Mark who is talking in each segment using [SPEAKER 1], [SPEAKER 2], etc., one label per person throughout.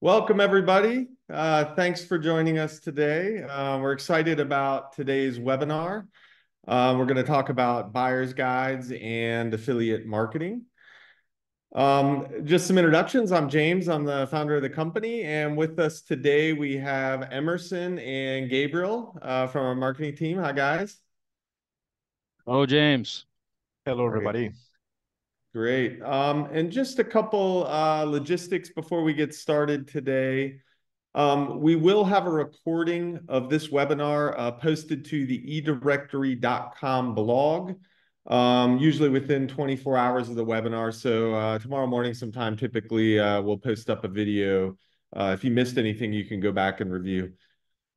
[SPEAKER 1] Welcome, everybody. Thanks for joining us today. We're excited about today's webinar. We're going to talk about buyer's guides and affiliate marketing. Just some introductions. I'm James. I'm the founder of the company. And with us today, we have Emerson and Gabriel from our marketing team. Hi, guys.
[SPEAKER 2] Oh, James.
[SPEAKER 3] Hello,
[SPEAKER 1] Great.
[SPEAKER 3] everybody.
[SPEAKER 1] Great. And just a couple logistics before we get started today. We will have a recording of this webinar posted to the edirectory.com blog, usually within 24 hours of the webinar. So tomorrow morning sometime, typically, we'll post up a video. If you missed anything, you can go back and review.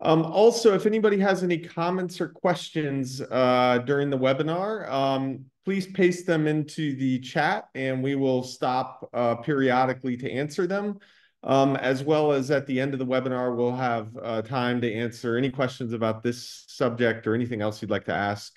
[SPEAKER 1] Also, if anybody has any comments or questions during the webinar, please paste them into the chat and we will stop periodically to answer them. As well as at the end of the webinar, we'll have time to answer any questions about this subject or anything else you'd like to ask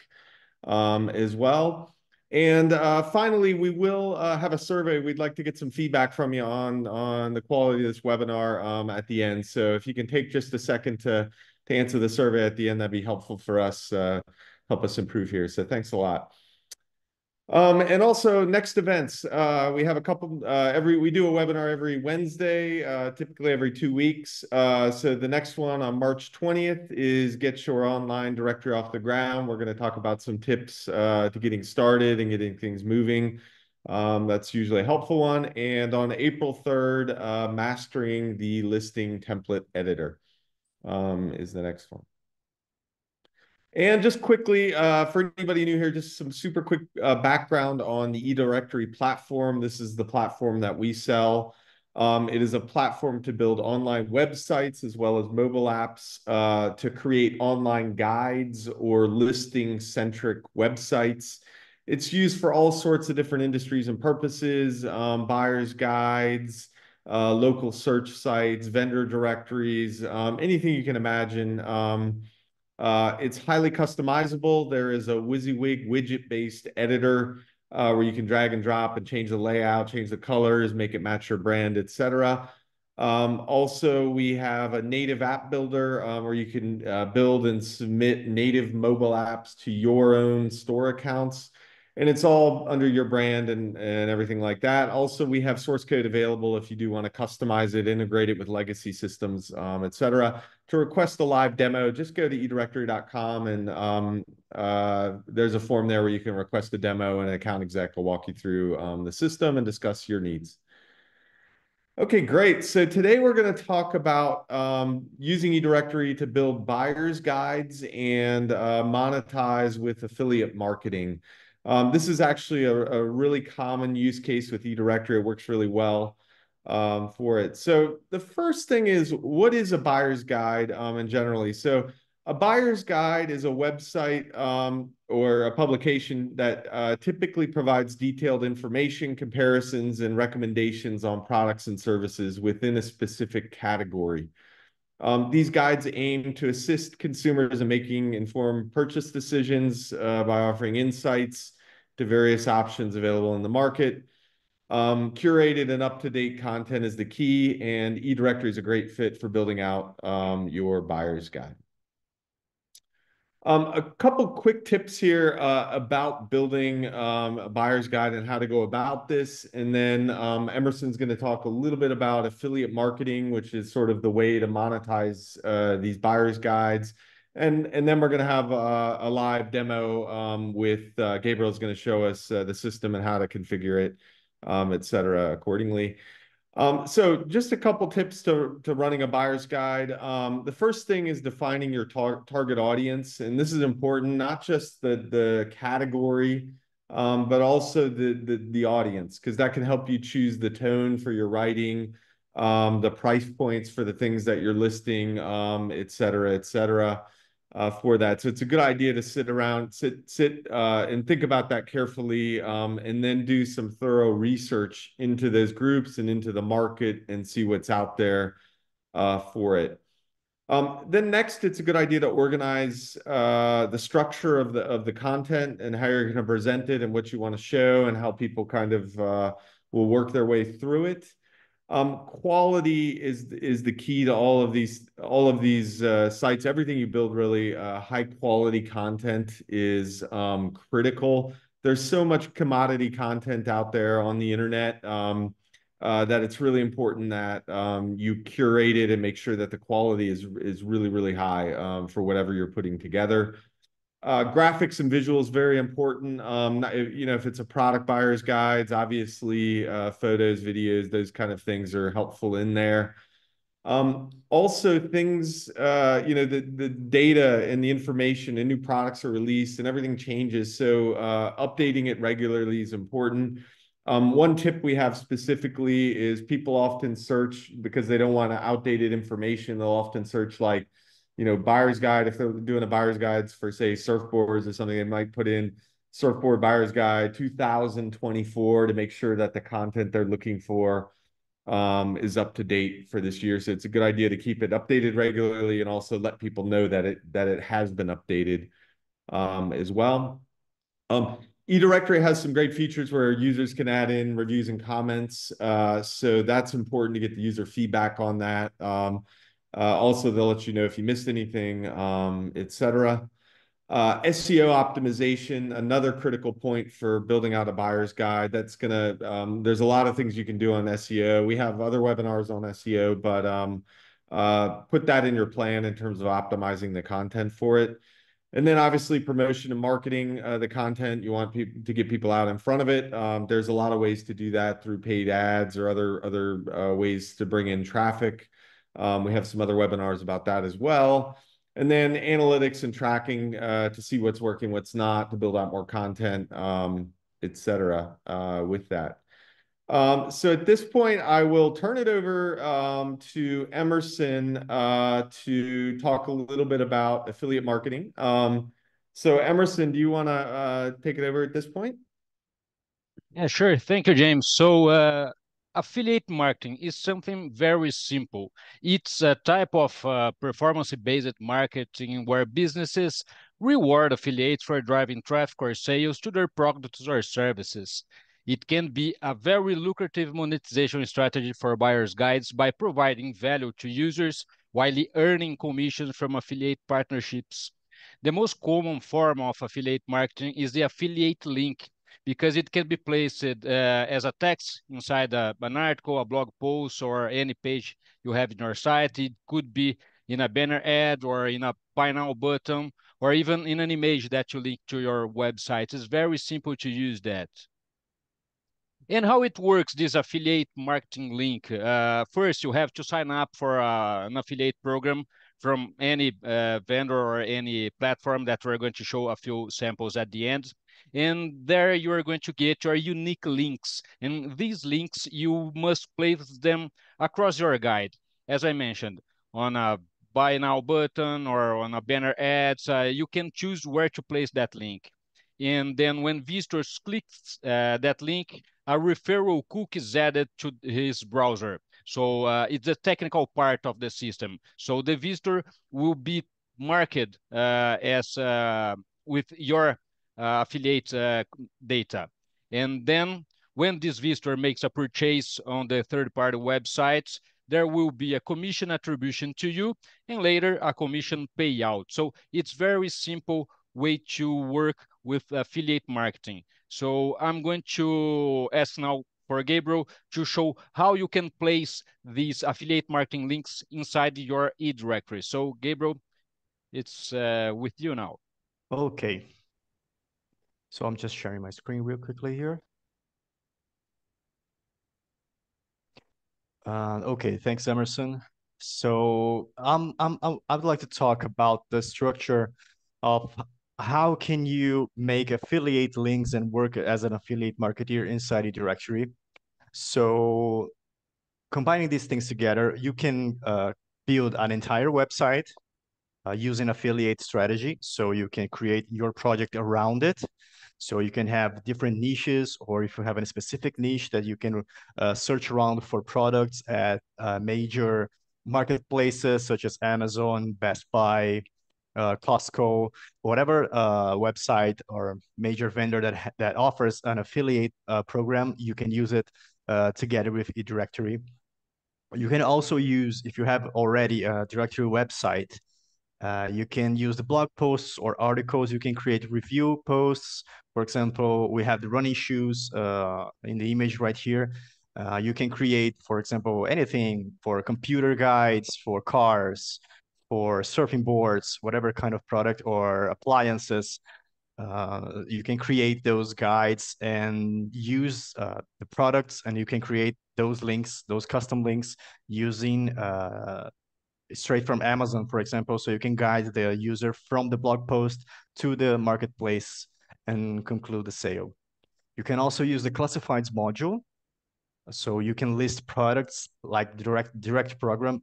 [SPEAKER 1] as well. And finally, we will have a survey. We'd like to get some feedback from you on the quality of this webinar at the end. So if you can take just a second to answer the survey at the end, that'd be helpful for us, help us improve here. So thanks a lot. And also next events, we have a couple, we do a webinar every Wednesday, typically every 2 weeks. So the next one on March 20th is Get Your Online Directory Off the Ground. We're going to talk about some tips to getting started and getting things moving. That's usually a helpful one. And on April 3rd, Mastering the Listing Template Editor is the next one. And just quickly, for anybody new here, just some super quick background on the eDirectory platform. This is the platform that we sell. It is a platform to build online websites as well as mobile apps to create online guides or listing-centric websites. It's used for all sorts of different industries and purposes, buyer's guides, local search sites, vendor directories, anything you can imagine. It's highly customizable. There is a WYSIWYG widget-based editor where you can drag and drop and change the layout, change the colors, make it match your brand, etc. Also, we have a native app builder where you can build and submit native mobile apps to your own store accounts. And it's all under your brand and everything like that. Also, we have source code available if you do want to customize it, integrate it with legacy systems, etc. To request a live demo, just go to edirectory.com and there's a form there where you can request a demo and an account exec will walk you through the system and discuss your needs. Okay, great. So today we're going to talk about using eDirectory to build buyer's guides and monetize with affiliate marketing. This is actually a really common use case with eDirectory. It works really well for it. So the first thing is, what is a buyer's guide and generally? So a buyer's guide is a website or a publication that typically provides detailed information, comparisons, and recommendations on products and services within a specific category. These guides aim to assist consumers in making informed purchase decisions by offering insights to various options available in the market. Curated and up-to-date content is the key, and eDirectory is a great fit for building out your buyer's guide. A couple quick tips here about building a buyer's guide and how to go about this. And then Emerson's going to talk a little bit about affiliate marketing, which is sort of the way to monetize these buyer's guides. And then we're going to have a live demo with Gabriel's going to show us the system and how to configure it, et cetera, accordingly. So just a couple tips to running a buyer's guide. The first thing is defining your target audience. And this is important, not just the category, but also the audience, because that can help you choose the tone for your writing, the price points for the things that you're listing, et cetera, for that. So it's a good idea to sit and think about that carefully, and then do some thorough research into those groups and into the market and see what's out there for it. Then next, it's a good idea to organize the structure of the content and how you're going to present it and what you want to show and how people kind of will work their way through it. Quality is the key to all of these sites. Everything you build, really, high quality content is critical. There's so much commodity content out there on the internet, that it's really important that you curate it and make sure that the quality is really, really high, for whatever you're putting together. Graphics and visuals, very important. If it's a product buyer's guides, obviously, photos, videos, those kind of things are helpful in there. Also things, the data and the information and new products are released and everything changes. So updating it regularly is important. One tip we have specifically is people often search because they don't want outdated information. They'll often search like, buyer's guide. If they're doing a buyer's guides for, say, surfboards or something, they might put in surfboard buyer's guide 2024 to make sure that the content they're looking for is up to date for this year. So it's a good idea to keep it updated regularly and also let people know that it has been updated, as well. eDirectory has some great features where users can add in reviews and comments. So that's important to get the user feedback on that. Also, they'll let you know if you missed anything, etc. SEO optimization, another critical point for building out a buyer's guide. There's a lot of things you can do on SEO. We have other webinars on SEO, but put that in your plan in terms of optimizing the content for it. And then obviously promotion and marketing, the content, you want people to get people out in front of it. There's a lot of ways to do that through paid ads or other ways to bring in traffic. We have some other webinars about that as well. And then analytics and tracking, to see what's working, what's not, to build out more content, etc. With that. So at this point, I will turn it over to Emerson to talk a little bit about affiliate marketing. So Emerson, do you want to take it over at this point?
[SPEAKER 2] Yeah, sure. Thank you, James. So, affiliate marketing is something very simple. It's a type of performance-based marketing where businesses reward affiliates for driving traffic or sales to their products or services. It can be a very lucrative monetization strategy for buyers' guides by providing value to users while earning commissions from affiliate partnerships. The most common form of affiliate marketing is the affiliate link because it can be placed as a text inside an article, a blog post, or any page you have in your site. It could be in a banner ad or in a buy now button, or even in an image that you link to your website. It's very simple to use that. And how it works, this affiliate marketing link. First, you have to sign up for an affiliate program from any vendor or any platform that we're going to show a few samples at the end. And there you are going to get your unique links. And these links, you must place them across your guide. As I mentioned, on a buy now button or on a banner ads, you can choose where to place that link. And then when visitors click that link, a referral cookie is added to his browser. So it's a technical part of the system. So the visitor will be marked as with your affiliate data. And then when this visitor makes a purchase on the third-party websites, there will be a commission attribution to you and later a commission payout. So it's very simple way to work with affiliate marketing. So I'm going to ask now for Gabriel to show how you can place these affiliate marketing links inside your eDirectory. So Gabriel, it's with you now.
[SPEAKER 3] Okay. So I'm just sharing my screen real quickly here. Okay, thanks, Emerson. So I'd like to talk about the structure of how can you make affiliate links and work as an affiliate marketer inside a directory. So combining these things together, you can build an entire website using affiliate strategy. So you can create your project around it. So you can have different niches, or if you have a specific niche that you can search around for products at major marketplaces such as Amazon, Best Buy, Costco, whatever website or major vendor that offers an affiliate program, you can use it together with eDirectory. You can also use, if you have already a directory website, you can use the blog posts or articles. You can create review posts. For example, we have the running shoes in the image right here. You can create, for example, anything for computer guides, for cars, for surfing boards, whatever kind of product or appliances. You can create those guides and use the products, and you can create those links, those custom links using straight from Amazon, for example. So you can guide the user from the blog post to the marketplace and conclude the sale. You can also use the classifieds module. So you can list products like direct program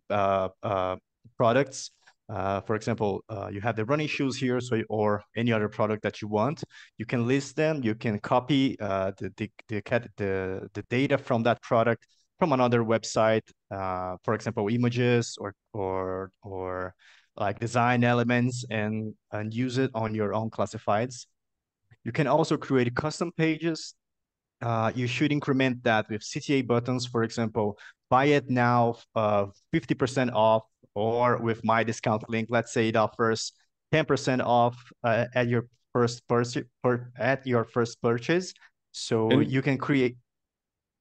[SPEAKER 3] products. For example, you have the running shoes here, so or any other product that you want. You can list them. You can copy the data from that product from another website. For example, images or like design elements, and use it on your own classifieds. You can also create custom pages. You should increment that with CTA buttons, for example, buy it now, 50% off, or with my discount link, let's say it offers 10% off at your first purchase. So
[SPEAKER 1] And
[SPEAKER 3] you can create.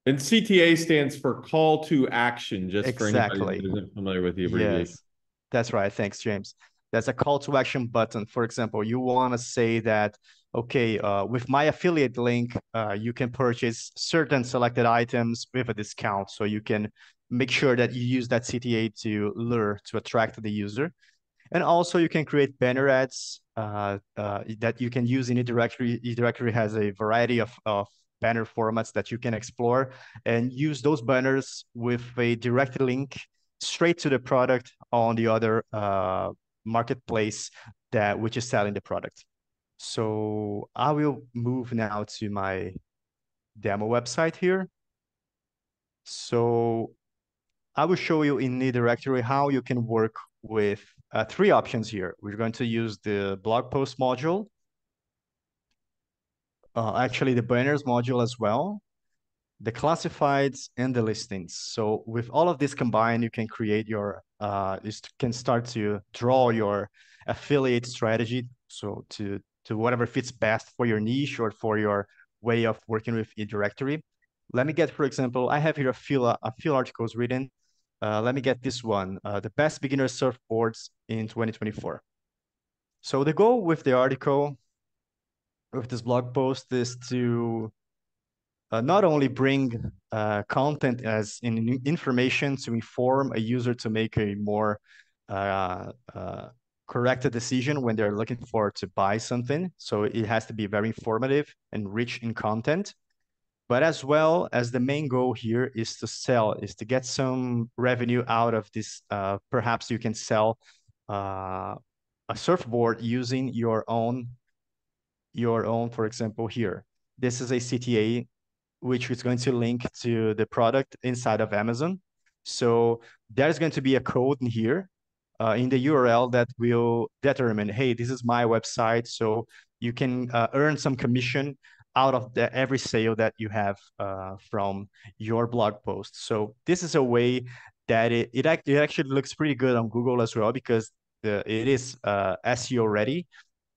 [SPEAKER 1] And CTA stands for call to action, just for anybody
[SPEAKER 3] Exactly.
[SPEAKER 1] that isn't familiar with the abbreviation.
[SPEAKER 3] Yes, that's right. Thanks, James. There's a call to action button. For example, you want to say that, okay, with my affiliate link, you can purchase certain selected items with a discount. So you can make sure that you use that CTA to lure, to attract the user. And also you can create banner ads that you can use in eDirectory. eDirectory has a variety of banner formats that you can explore and use those banners with a direct link straight to the product on the other marketplace which is selling the product. So I will move now to my demo website here. So I will show you in eDirectory how you can work with three options here. We're going to use the blog post module, actually the banners module as well, the classifieds, and the listings. So with all of this combined, you can create your, you can start to draw your affiliate strategy. So to whatever fits best for your niche or for your way of working with eDirectory. Let me get, for example, I have here a few articles written. Let me get this one, the best beginner surfboards in 2024. So the goal with the article, with this blog post, is to not only bring content as in information to inform a user to make a more correct decision when they're looking for to buy something. So it has to be very informative and rich in content. But as well as the main goal here is to sell, is to get some revenue out of this. Perhaps you can sell a surfboard using your own, for example, here. This is a CTA, which is going to link to the product inside of Amazon. So there's going to be a code in here in the URL that will determine, hey, this is my website. So you can earn some commission out of every sale that you have from your blog post. So this is a way that it actually looks pretty good on Google as well, because it is SEO ready.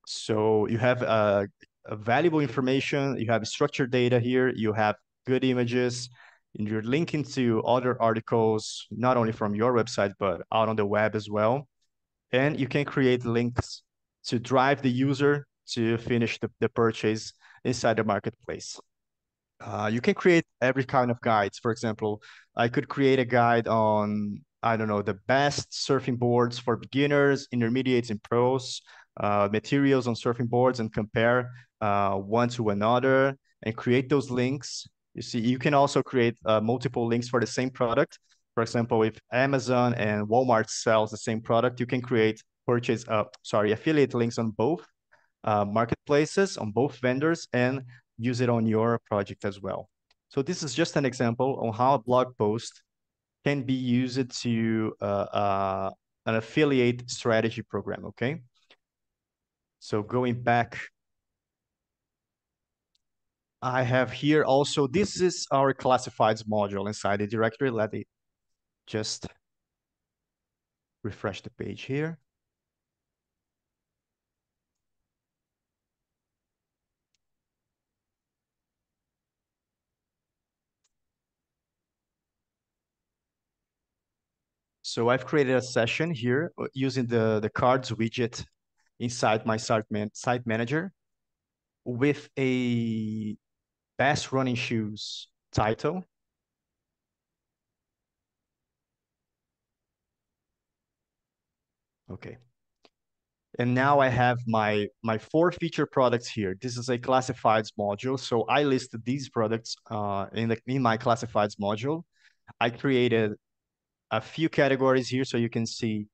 [SPEAKER 3] So you have valuable information, you have structured data here, you have good images, and you're linking to other articles, not only from your website, but out on the web as well. And you can create links to drive the user to finish the purchase inside the marketplace. You can create every kind of guides. For example, I could create a guide on, I don't know, the best surfing boards for beginners, intermediates, and pros, materials on surfing boards, and compare one to another and create those links. You see, you can also create multiple links for the same product. For example, if Amazon and Walmart sells the same product, you can create affiliate links on both marketplaces, on both vendors, and use it on your project as well. So this is just an example on how a blog post can be used to an affiliate strategy program, okay? So going back, I have here also, this is our classifieds module inside the directory. just refresh the page here. So I've created a session here using the cards widget inside my site manager with a best running shoes title. Okay. And now I have my 4 feature products here. This is a classifieds module. So I listed these products in my classifieds module. I created a few categories here so you can see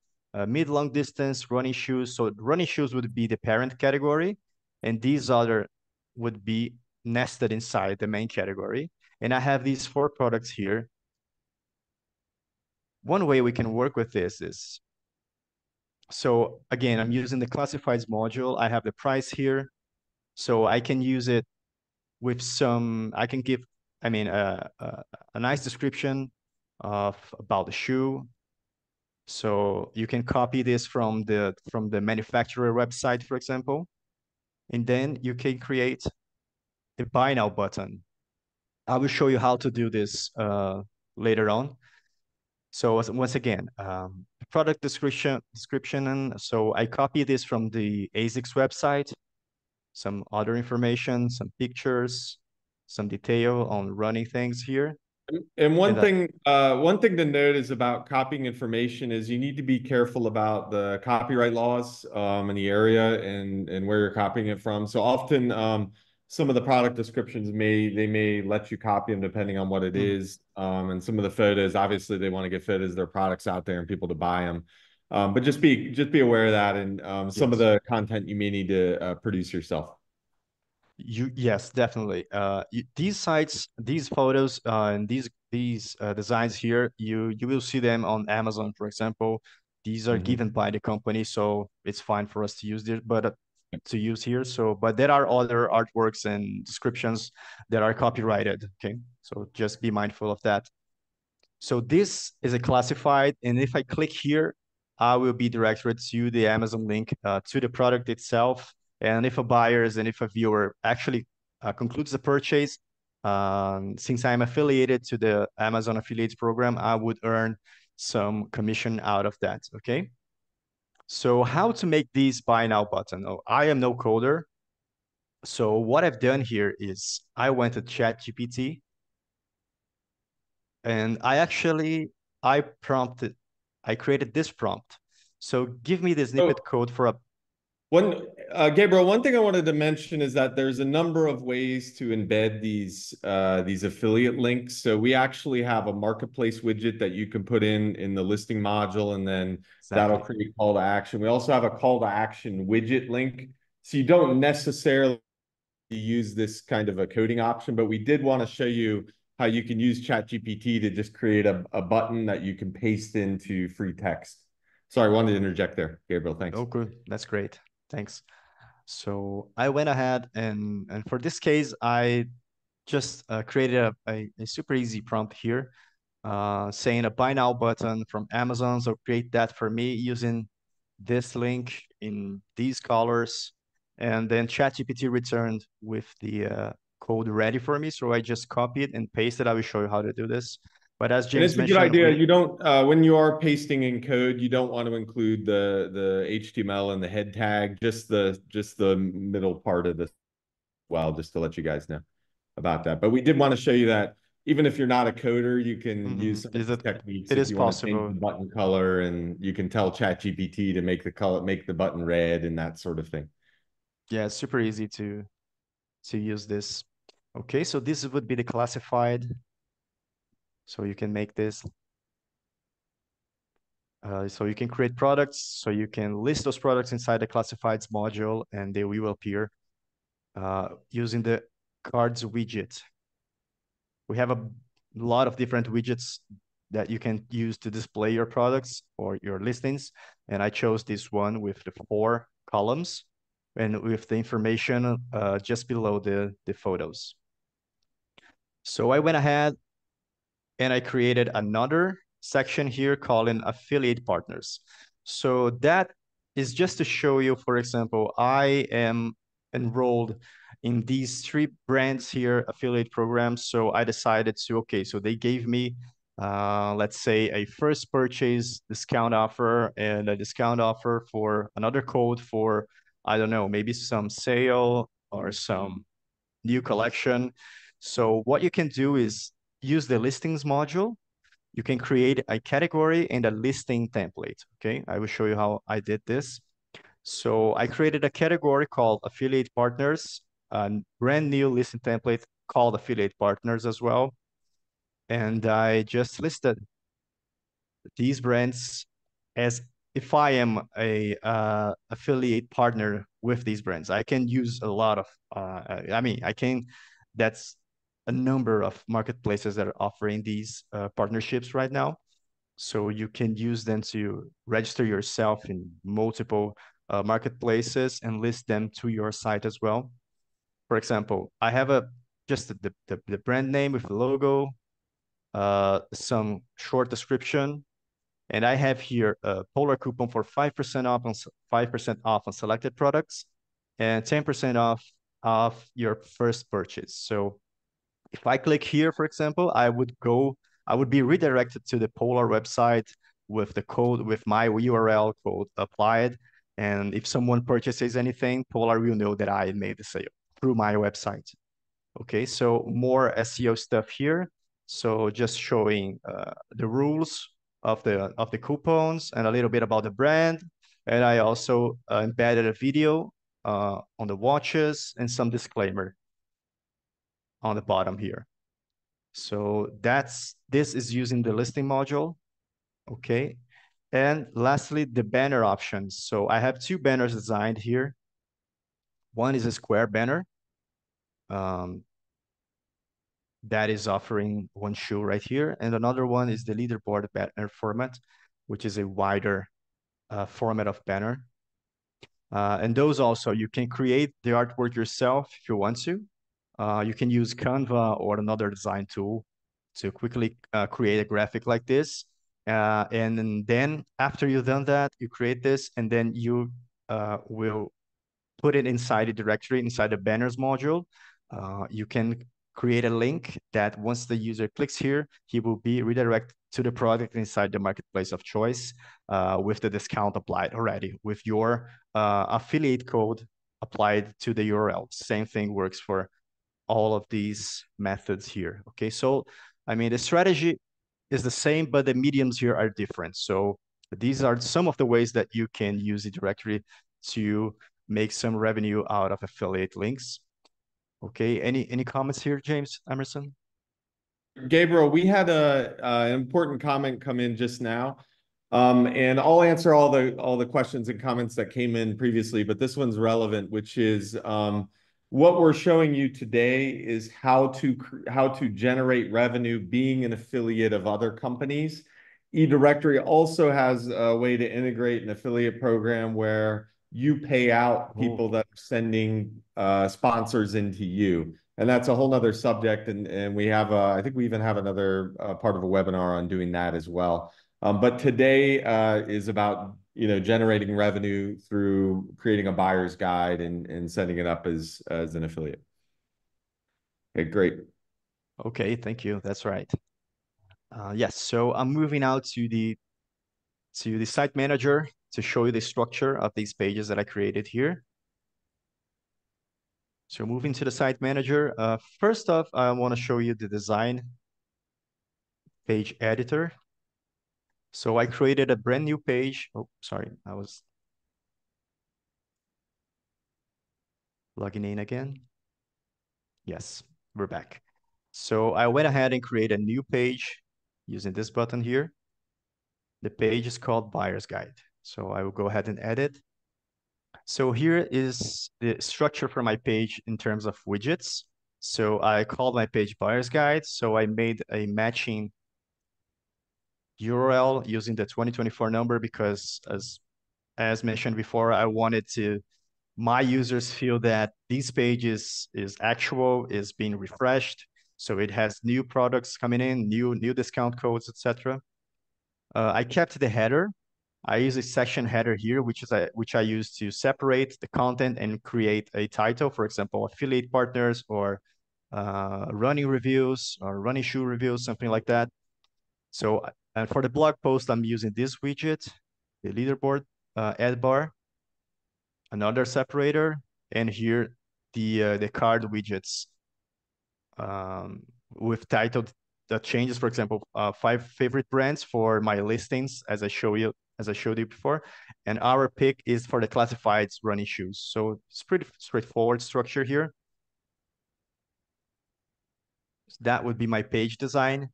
[SPEAKER 3] mid-long distance, running shoes. So running shoes would be the parent category, and these other would be nested inside the main category. And I have these 4 products here. One way we can work with this is, so again, I'm using the classifieds module. I have the price here. So I can use it with I can give, a nice description about the shoe. So you can copy this from the manufacturer website, for example, and then you can create a buy now button. I will show you how to do this later on. So once again, product description, and so I copy this from the ASICS website, some other information, some pictures, some detail on running things here.
[SPEAKER 1] And one thing to note is about copying information is you need to be careful about the copyright laws in the area and where you're copying it from. So often some of the product descriptions may let you copy them depending on what it is. And some of the photos, obviously they want to get photos of their products out there and people to buy them. But just be aware of that, and some of the content you may need to produce yourself.
[SPEAKER 3] Yes, definitely. These sites, these photos, and these designs here, you will see them on Amazon, for example. These are given by the company, so it's fine for us to use this, but to use here. So, but there are other artworks and descriptions that are copyrighted. Okay, so just be mindful of that. So this is a classified, and if I click here, I will be directed to the Amazon link to the product itself. And if a viewer actually concludes the purchase, since I'm affiliated to the Amazon Affiliates program, I would earn some commission out of that, okay? So how to make this buy now button? Oh, I am no coder. So what I've done here is I went to ChatGPT, and I created this prompt. So give me the snippet code for a
[SPEAKER 1] Gabriel, one thing I wanted to mention is that there's a number of ways to embed these affiliate links. So we actually have a marketplace widget that you can put in the listing module, and then that'll create a call to action. We also have a call to action widget link. So you don't necessarily use this kind of a coding option, but we did want to show you how you can use ChatGPT to just create a button that you can paste into free text. Sorry, I wanted to interject there, Gabriel. Thanks.
[SPEAKER 3] Oh, good. That's great. Thanks. So I went ahead and for this case, I just created a super easy prompt here, saying a buy now button from Amazon. So create that for me using this link in these colors. And then ChatGPT returned with the code ready for me. So I just copy it and paste it. I will show you how to do this. But as James mentioned,
[SPEAKER 1] it's a good idea. You don't when you are pasting in code, you don't want to include the HTML and the head tag, just the middle part of the just to let you guys know about that. But we did want to show you that even if you're not a coder, you can use some of the techniques.
[SPEAKER 3] It is possible.
[SPEAKER 1] The button color, and you can tell ChatGPT to make the button red and that sort of thing.
[SPEAKER 3] Yeah, it's super easy to use this. Okay, so this would be the classified. So you can make this. So you can create products. So you can list those products inside the classifieds module, and they will appear using the cards widget. We have a lot of different widgets that you can use to display your products or your listings. And I chose this one with the 4 columns and with the information just below the photos. So I went ahead and I created another section here called affiliate partners. So that is just to show you, for example, I am enrolled in these 3 brands here, affiliate programs. So I decided to, okay, so they gave me, let's say, a first purchase discount offer and a discount offer for another code for, I don't know, maybe some sale or some new collection. So what you can do is use the listings module. You can create a category and a listing template. Okay, I will show you how I did this. So I created a category called affiliate partners, a brand new listing template called affiliate partners as well. And I just listed these brands as if I am a affiliate partner with these brands. I can use a lot of, that's a number of marketplaces that are offering these partnerships right now. So you can use them to register yourself in multiple marketplaces and list them to your site as well. For example, I have just the brand name with the logo, some short description, and I have here a Polar coupon for 5% off on 5% off on selected products and 10% off your first purchase. So if I click here, for example, I would be redirected to the Polar website with the code, with my URL code applied. And if someone purchases anything, Polar will know that I made the sale through my website. Okay, so more SEO stuff here. So just showing the rules of the coupons and a little bit about the brand. And I also embedded a video on the watches and some disclaimer on the bottom here. So this is using the listing module. Okay. And lastly, the banner options. So I have 2 banners designed here. One is a square banner. That is offering one shoe right here. And another one is the leaderboard banner format, which is a wider format of banner. And those also, you can create the artwork yourself if you want to. You can use Canva or another design tool to quickly create a graphic like this. And then after you've done that, you create this, and then you will put it inside the directory, inside the banners module. You can create a link that once the user clicks here, he will be redirected to the product inside the marketplace of choice with the discount applied already, with your affiliate code applied to the URL. Same thing works for all of these methods here. Okay, so I mean, the strategy is the same, but the mediums here are different. So these are some of the ways that you can use the directory to make some revenue out of affiliate links. Okay, any comments here, James Emerson?
[SPEAKER 1] Gabriel, we had an important comment come in just now. And I'll answer all the questions and comments that came in previously, but this one's relevant, which is what we're showing you today is how to generate revenue being an affiliate of other companies. eDirectory also has a way to integrate an affiliate program where you pay out people that are sending sponsors into you. And that's a whole nother subject. And we have, I think we even have another part of a webinar on doing that as well. But today is about, generating revenue through creating a buyer's guide and setting it up as an affiliate. Okay, great.
[SPEAKER 3] Okay, thank you. That's right. Yes, so I'm moving now to the site manager to show you the structure of these pages that I created here. So moving to the site manager, first off, I want to show you the design page editor. So I created a brand new page. Oh, sorry, I was logging in again. Yes, we're back. So I went ahead and created a new page using this button here. The page is called Buyer's Guide. So I will go ahead and edit. So here is the structure for my page in terms of widgets. So I called my page Buyer's Guide. So I made a matching URL using the 2024 number because as mentioned before, I wanted my users feel that this page is actual, is being refreshed. So it has new products coming in, new discount codes, etc. I kept the header. I use a section header here, which I use to separate the content and create a title, for example, affiliate partners or running reviews or running shoe reviews, something like that. So, and for the blog post, I'm using this widget, the leaderboard ad bar, another separator, and here the card widgets with titled the changes, for example, 5 favorite brands for my listings, as I showed you before, and our pick is for the classifieds running shoes. So it's pretty straightforward structure here. So that would be my page design.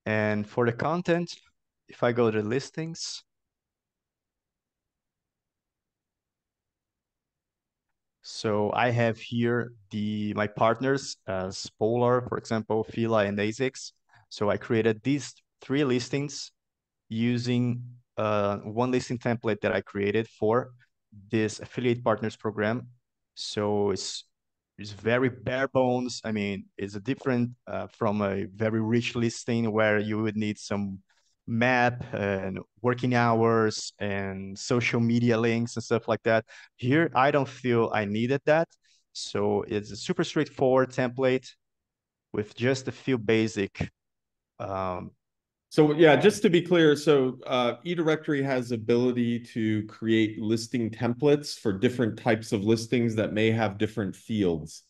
[SPEAKER 3] And for the content, if I go to listings, so I have here my partners as Polar, for example, Fila and ASICS. So I created these 3 listings using one listing template that I created for this affiliate partners program. So it's very bare bones. I mean, it's a different from a very rich listing where you would need some map and working hours and social media links and stuff like that. Here, I don't feel I needed that. So it's a super straightforward template with just a few basic
[SPEAKER 1] So yeah, just to be clear, so eDirectory has ability to create listing templates for different types of listings that may have different fields.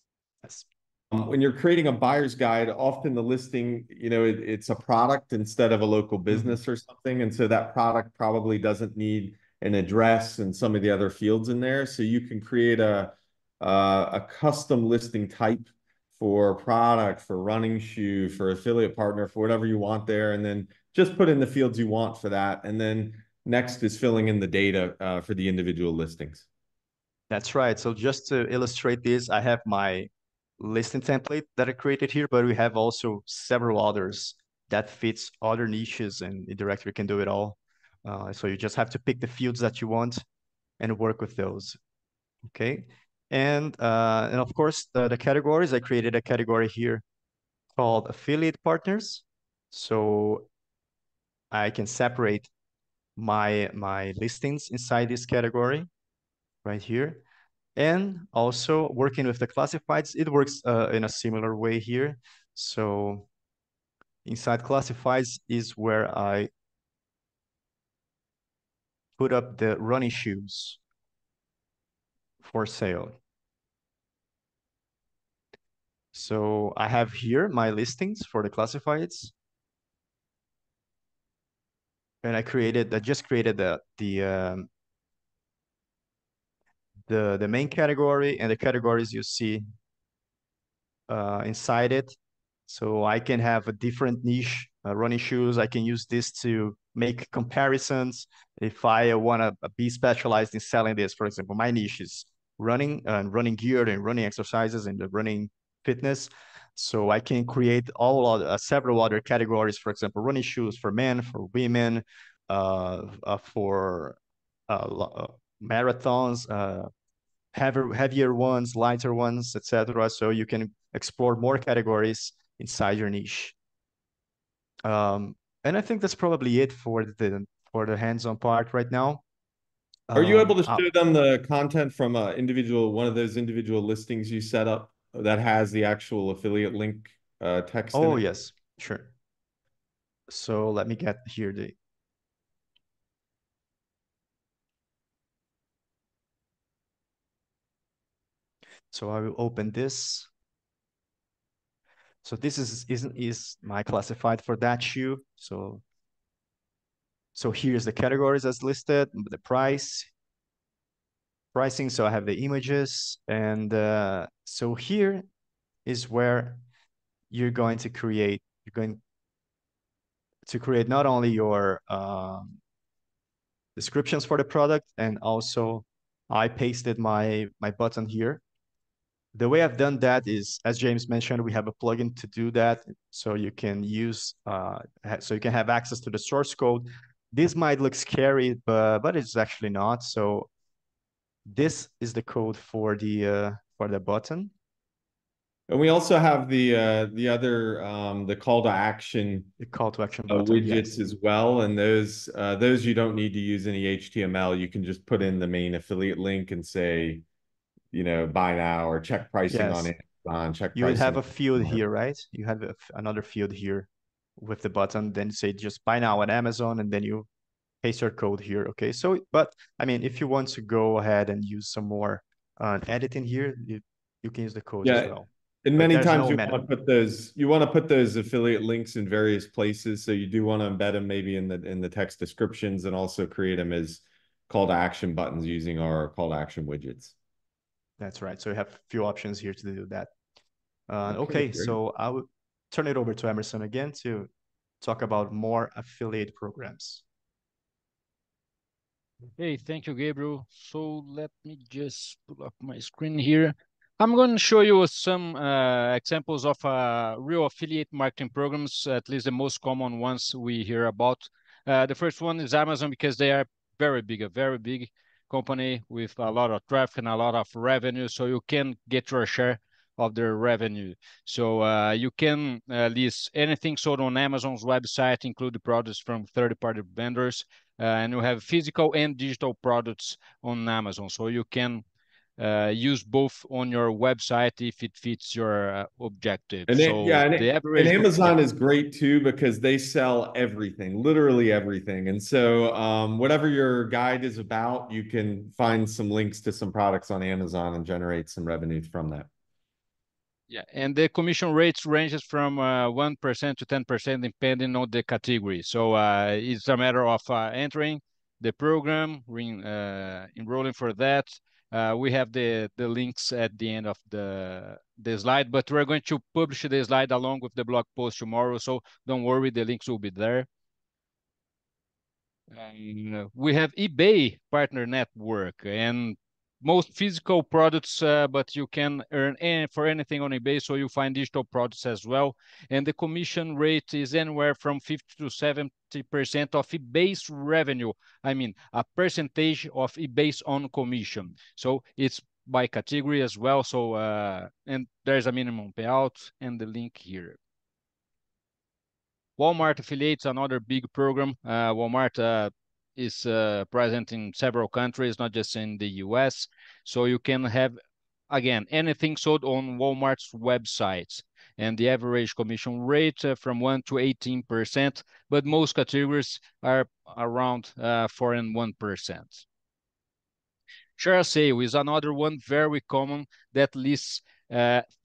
[SPEAKER 3] yes.
[SPEAKER 1] When you're creating a buyer's guide, often the listing, it's a product instead of a local business or something. And so that product probably doesn't need an address and some of the other fields in there. So you can create a custom listing type for product, for running shoe, for affiliate partner, for whatever you want there. And then just put in the fields you want for that. And then next is filling in the data for the individual listings.
[SPEAKER 3] That's right. So just to illustrate this, I have my listing template that I created here, but we have also several others that fits other niches, and eDirectory can do it all. So you just have to pick the fields that you want and work with those. Okay. And of course, the categories, I created a category here called affiliate partners. So I can separate my listings inside this category right here. And also working with the classifieds, it works in a similar way here. So inside classifieds is where I put up the running shoes for sale. So I have here my listings for the classifieds. And I just created the main category and the categories you see inside it. So I can have a different niche, running shoes. I can use this to make comparisons. If I want to be specialized in selling this, for example, my niche is running and running gear and running exercises and the running fitness. So I can create several other categories, for example, running shoes for men, for women, for marathons, heavier ones, lighter ones, etc. So you can explore more categories inside your niche. And I think that's probably it for the hands-on part right now.
[SPEAKER 1] Are you able to show them the content from one of those individual listings you set up that has the actual affiliate link text in it?
[SPEAKER 3] Oh, yes, sure. So let me get here So I will open this. So this is my classified for that shoe. So here's the categories as listed, the pricing. So I have the images, and so here is where you're going to create not only your descriptions for the product, and also I pasted my button here. The way I've done that is, as James mentioned, we have a plugin to do that, so you can have access to the source code. This might look scary, but it's actually not. So this is the code for the button.
[SPEAKER 1] And we also have the other the call to action
[SPEAKER 3] The call to action button,
[SPEAKER 1] widgets
[SPEAKER 3] yes.
[SPEAKER 1] as well. And those you don't need to use any HTML. You can just put in the main affiliate link and say, you know, buy now or check pricing on
[SPEAKER 3] Yes.
[SPEAKER 1] Amazon, check
[SPEAKER 3] You would have
[SPEAKER 1] pricing.
[SPEAKER 3] a field here, right? You have another field here with the button. Then you say just buy now on Amazon, and then you paste your code here. Okay. So, but I mean, if you want to go ahead and use some more editing here, you can use the code as
[SPEAKER 1] Yeah.
[SPEAKER 3] well.
[SPEAKER 1] And
[SPEAKER 3] But
[SPEAKER 1] many
[SPEAKER 3] there's
[SPEAKER 1] times
[SPEAKER 3] no minimum.
[SPEAKER 1] you want to put those affiliate links in various places. So you do want to embed them maybe in the text descriptions and also create them as call to action buttons using our call to action widgets.
[SPEAKER 3] That's right. So you have a few options here to do that.
[SPEAKER 1] Okay,
[SPEAKER 3] Okay, so I will turn it over to Emerson again to talk about more affiliate programs.
[SPEAKER 2] Hey, thank you, Gabriel. So let me just pull up my screen here. I'm going to show you some examples of real affiliate marketing programs, at least the most common ones we hear about. The first one is Amazon because they are a very big company with a lot of traffic and a lot of revenue, so you can get your share of their revenue. So you can list anything sold on Amazon's website, include the products from third-party vendors, and you have physical and digital products on Amazon. So you can use both on your website if it fits your objective.
[SPEAKER 1] And
[SPEAKER 2] so the
[SPEAKER 1] and
[SPEAKER 2] average,
[SPEAKER 1] Amazon is great too because they sell everything, literally everything. And so whatever your guide is about, you can find some links to some products on Amazon and generate some revenue from that.
[SPEAKER 2] yeah, and the commission rates ranges from 1% to 10% depending on the category. So it's a matter of entering the program, enrolling for that. We have the links at the end of the slide, but we're going to publish the slide along with the blog post tomorrow. So don't worry, the links will be there. We have eBay partner network and most physical products, but you can earn for anything on eBay. So you find digital products as well. And the commission rate is anywhere from 50 to 70% of eBay's revenue. I mean, a percentage of eBay's own commission. So it's by category as well. So, and there's a minimum payout and the link here. Walmart affiliates another big program. Walmart is present in several countries, not just in the US. So you can have, again, anything sold on Walmart's websites. And the average commission rate from 1 to 18%, but most categories are around 4 and 1%. ShareASale is another one very common that lists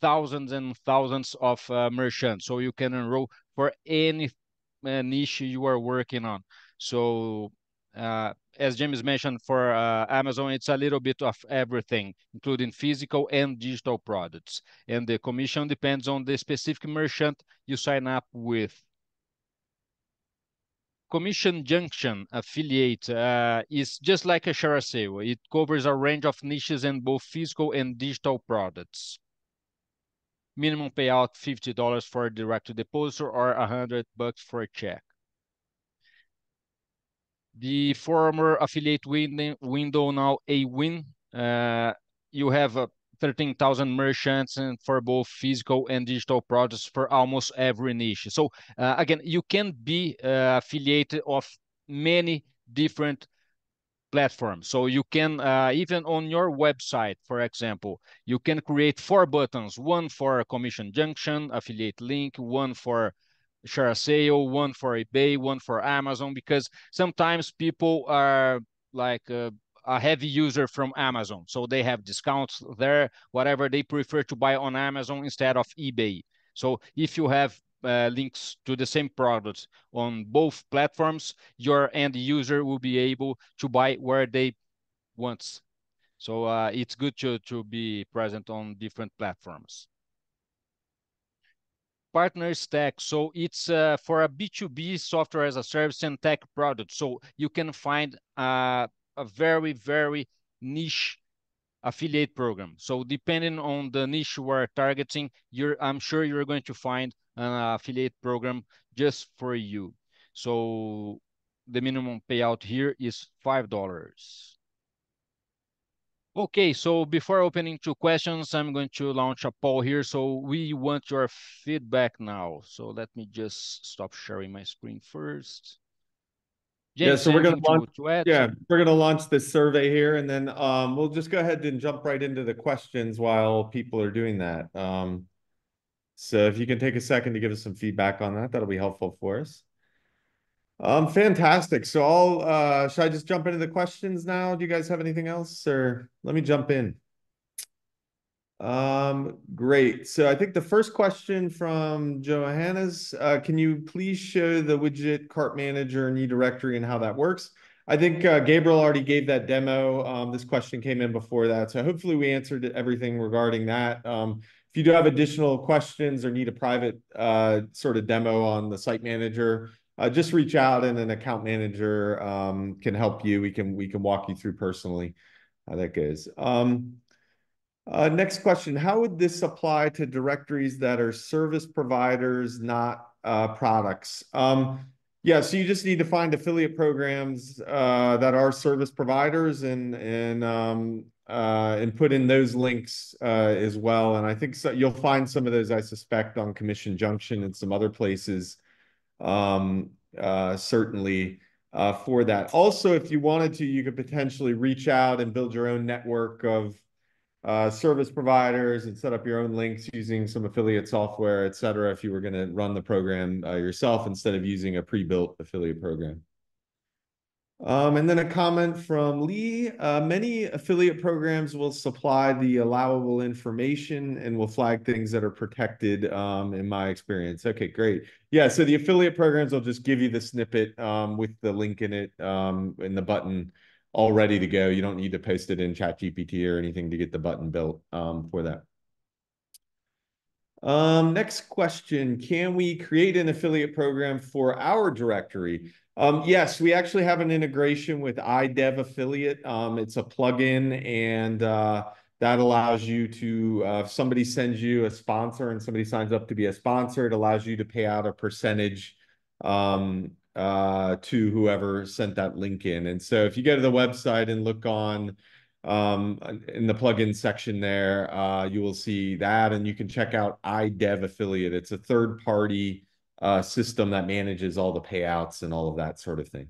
[SPEAKER 2] thousands and thousands of merchants. So you can enroll for any niche you are working on. So as James mentioned, for Amazon, it's a little bit of everything, including physical and digital products. And the commission depends on the specific merchant you sign up with. Commission Junction affiliate is just like a ShareASale. It covers a range of niches in both physical and digital products. Minimum payout $50 for direct deposit or $100 for a check. The former affiliate window now a win. You have 13,000 merchants and for both physical and digital products for almost every niche. So again, you can be affiliated of many different platforms. So you can, even on your website, for example, you can create 4 buttons, one for Commission Junction, affiliate link, one for ShareASale, one for eBay, one for Amazon, because sometimes people are like a heavy user from Amazon. So they have discounts there, whatever they prefer to buy on Amazon instead of eBay. So if you have links to the same products on both platforms, your end user will be able to buy where they want. So it's good to be present on different platforms. Partner Stack. So it's for a B2B software as a service and tech product. So you can find a very, very niche affiliate program. So depending on the niche you are targeting, I'm sure you're going to find an affiliate program just for you. So the minimum payout here is $5. Okay, so before opening to questions, I'm going to launch a poll here. So we want your feedback now. So let me just stop sharing my screen first.
[SPEAKER 1] Yeah,
[SPEAKER 2] James,
[SPEAKER 1] so we're gonna
[SPEAKER 2] anything
[SPEAKER 1] launch,
[SPEAKER 2] to add?
[SPEAKER 1] yeah, we're gonna launch this survey here, and then we'll just go ahead and jump right into the questions while people are doing that. So if you can take a second to give us some feedback on that, that'll be helpful for us. Fantastic. So should I just jump into the questions now? Do you guys have anything else, or let me jump in? Great. So I think the first question from Johannes, can you please show the widget cart manager and eDirectory and how that works? I think Gabriel already gave that demo. This question came in before that. So hopefully we answered everything regarding that. If you do have additional questions or need a private sort of demo on the site manager, just reach out and an account manager can help you. We can walk you through personally how that goes. Next question, how would this apply to directories that are service providers, not products? Yeah, so you just need to find affiliate programs that are service providers and put in those links as well. And I think you'll find some of those, I suspect, on Commission Junction and some other places, certainly for that. Also, if you wanted to, you could potentially reach out and build your own network of service providers and set up your own links using some affiliate software, et cetera, if you were going to run the program yourself instead of using a pre-built affiliate program. And then a comment from Lee. Many affiliate programs will supply the allowable information and will flag things that are protected, in my experience. Okay, great. Yeah, so the affiliate programs will just give you the snippet with the link in it and the button all ready to go. You don't need to post it in ChatGPT or anything to get the button built for that. Next question, can we create an affiliate program for our directory? Yes, we actually have an integration with iDev Affiliate. It's a plugin and that allows you to, if somebody sends you a sponsor and somebody signs up to be a sponsor, it allows you to pay out a percentage to whoever sent that link in. And so if you go to the website and look on in the plugin section there, you will see that, and you can check out iDev Affiliate. It's a third-party system that manages all the payouts and all of that sort of thing.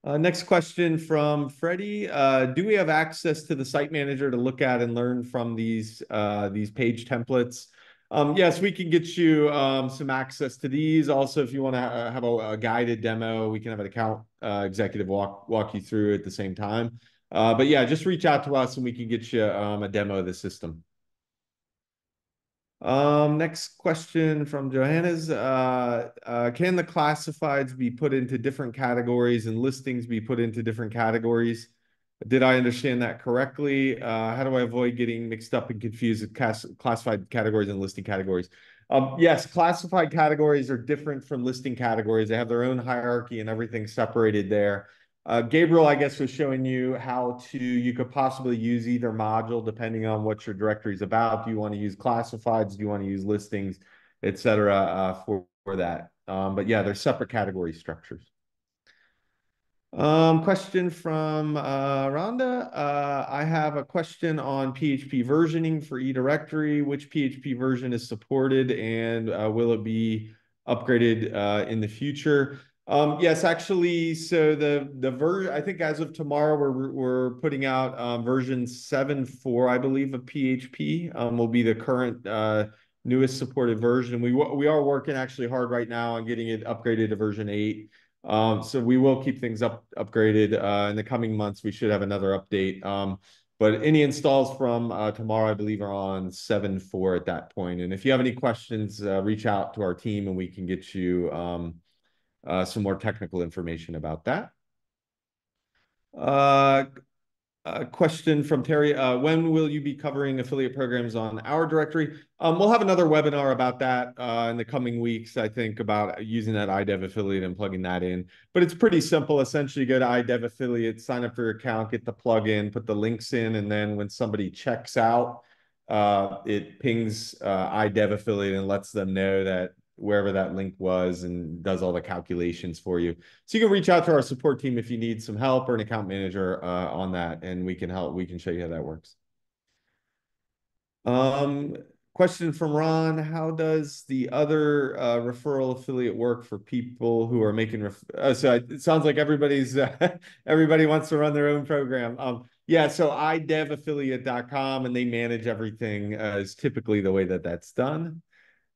[SPEAKER 1] Next question from Freddie. Do we have access to the site manager to look at and learn from these page templates? Yes, we can get you some access to these. Also, if you want to have a guided demo, we can have an account executive walk you through at the same time. But yeah, just reach out to us and we can get you a demo of the system. Next question from Johannes. Can the classifieds be put into different categories and listings be put into different categories? Did I understand that correctly? How do I avoid getting mixed up and confused with classified categories and listing categories? Yes, classified categories are different from listing categories. They have their own hierarchy and everything separated there. Gabriel, I guess, was showing you how you could possibly use either module depending on what your directory is about. Do you want to use classifieds? Do you want to use listings, et cetera, for that? But yeah, they're separate category structures. Question from Rhonda. I have a question on PHP versioning for eDirectory. Which PHP version is supported and will it be upgraded in the future? Yes, actually, so the version, I think as of tomorrow, we're putting out version 7.4, I believe, of PHP will be the current newest supported version. We are working actually hard right now on getting it upgraded to version 8. So we will keep things upgraded in the coming months. We should have another update. But any installs from tomorrow, I believe, are on 7.4 at that point. And if you have any questions, reach out to our team and we can get you some more technical information about that. A question from Terry. When will you be covering affiliate programs on our directory? We'll have another webinar about that in the coming weeks, I think, about using that iDev affiliate and plugging that in. But it's pretty simple. Essentially, go to iDev affiliate, sign up for your account, get the plugin, put the links in, and then when somebody checks out, it pings iDev affiliate and lets them know that wherever that link was and does all the calculations for you. So you can reach out to our support team if you need some help or an account manager on that, and we can help. We can show you how that works. Question from Ron: how does the other referral affiliate work for people who are making so it sounds like everybody's everybody wants to run their own program. Yeah, so idevaffiliate.com, and they manage everything is typically the way that that's done.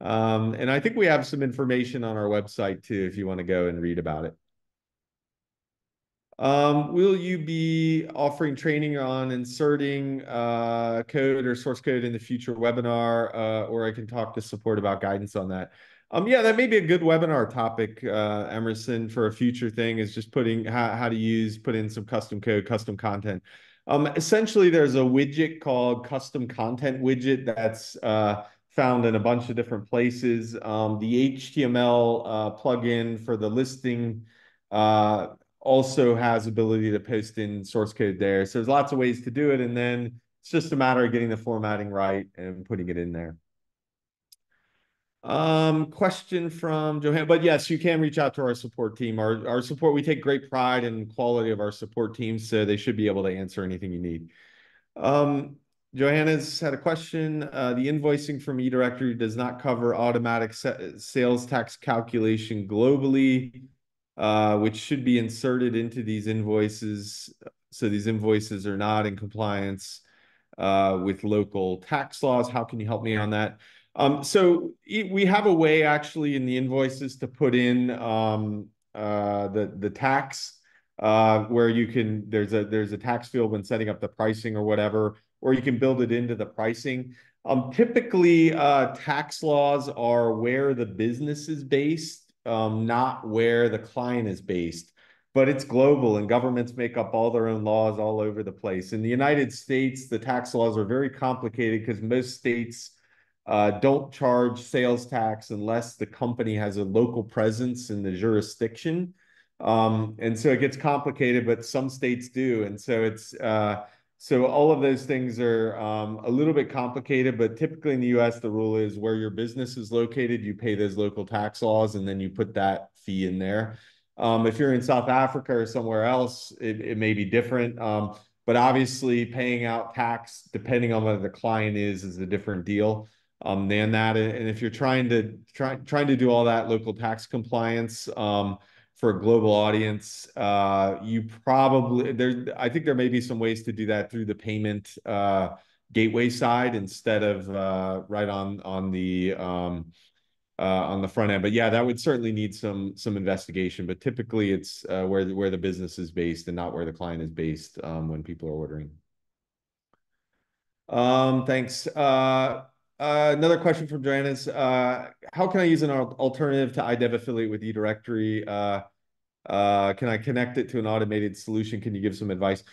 [SPEAKER 1] And I think we have some information on our website too if you want to go and read about it. Will you be offering training on inserting code or source code in the future webinar, or I can talk to support about guidance on that? Yeah, that may be a good webinar topic, Emerson, for a future thing, is just putting how to put in some custom code, custom content. Essentially, there's a widget called custom content widget that's found in a bunch of different places. The HTML plugin for the listing also has ability to post in source code there. So there's lots of ways to do it. And then it's just a matter of getting the formatting right and putting it in there. Question from Johanna, but yes, you can reach out to our support team. Our support, we take great pride in quality of our support team, so they should be able to answer anything you need. Johanna's had a question. The invoicing from eDirectory does not cover automatic sales tax calculation globally, which should be inserted into these invoices. So these invoices are not in compliance with local tax laws. How can you help me on that? So we have a way actually in the invoices to put in the tax where you can, there's a tax field when setting up the pricing or whatever, or you can build it into the pricing. Typically, tax laws are where the business is based, not where the client is based. But it's global, and governments make up all their own laws all over the place. In the United States, the tax laws are very complicated because most states don't charge sales tax unless the company has a local presence in the jurisdiction. And so it gets complicated, but some states do. And so it's so all of those things are a little bit complicated, but typically in the US, the rule is where your business is located, you pay those local tax laws, and then you put that fee in there. If you're in South Africa or somewhere else, it may be different. But obviously paying out tax, depending on whether the client is a different deal than that. And if you're trying to do all that local tax compliance for a global audience, you probably I think there may be some ways to do that through the payment gateway side instead of right on the front end. But yeah, that would certainly need some investigation. But typically, it's where the business is based and not where the client is based when people are ordering. Thanks. Another question from Joanna's. How can I use an alternative to iDev Affiliate with eDirectory? Can I connect it to an automated solution? Can you give some advice?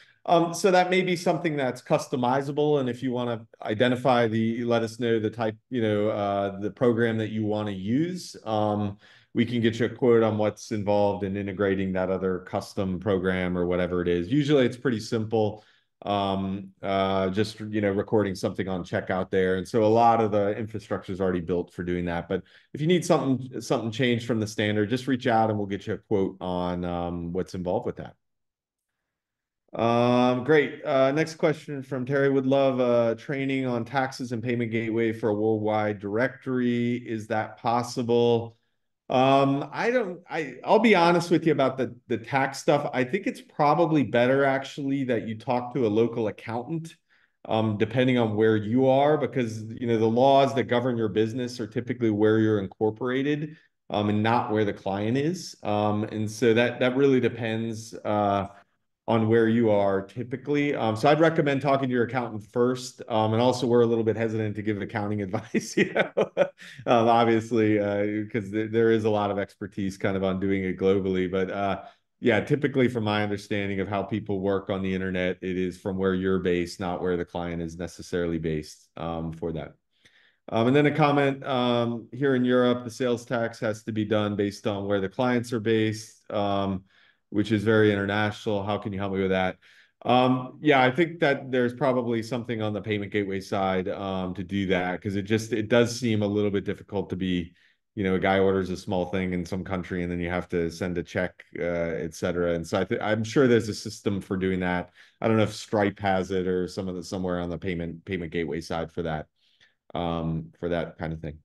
[SPEAKER 1] So that may be something that's customizable. And if you want to identify let us know the type, the program that you want to use. We can get you a quote on what's involved in integrating that other custom program or whatever it is. Usually it's pretty simple. Just recording something on checkout there, and so a lot of the infrastructure is already built for doing that. But if you need something changed from the standard, just reach out and we'll get you a quote on what's involved with that. Great. Next question from Terry. Would love training on taxes and payment gateway for a worldwide directory. Is that possible? I'll be honest with you about the tax stuff. I think it's probably better actually that you talk to a local accountant, depending on where you are, because the laws that govern your business are typically where you're incorporated, and not where the client is. And so that really depends on where you are typically. So I'd recommend talking to your accountant first. And also we're a little bit hesitant to give accounting advice, obviously, because there is a lot of expertise kind of on doing it globally. But yeah, typically from my understanding of how people work on the internet, it is from where you're based, not where the client is necessarily based for that. And then a comment, here in Europe, the sales tax has to be done based on where the clients are based, which is very international. How can you help me with that? Yeah, I think that there's probably something on the payment gateway side to do that, because it does seem a little bit difficult to be you know, a guy orders a small thing in some country and then you have to send a check, et cetera. And so I'm sure there's a system for doing that. I don't know if Stripe has it or somewhere on the payment gateway side for that kind of thing.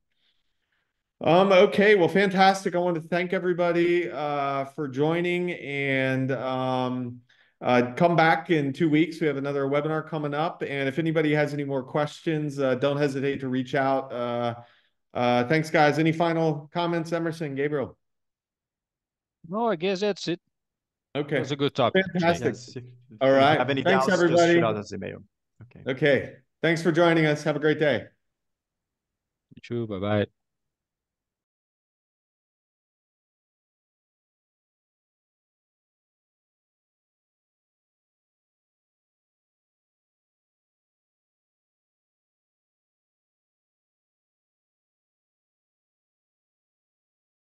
[SPEAKER 1] Okay, well, fantastic. I want to thank everybody for joining, and come back in 2 weeks. We have another webinar coming up, and if anybody has any more questions, don't hesitate to reach out. Thanks, guys. Any final comments, Emerson, Gabriel?
[SPEAKER 2] No, I guess that's it.
[SPEAKER 1] Okay.
[SPEAKER 2] It was a good talk.
[SPEAKER 1] Fantastic.
[SPEAKER 3] Yes, if
[SPEAKER 1] All
[SPEAKER 3] you
[SPEAKER 1] right.
[SPEAKER 3] have any
[SPEAKER 1] Thanks,
[SPEAKER 3] doubts,
[SPEAKER 1] everybody.
[SPEAKER 3] just shoot out an email. Okay.
[SPEAKER 1] Okay. Thanks for joining us. Have a great day.
[SPEAKER 2] You too. Bye-bye.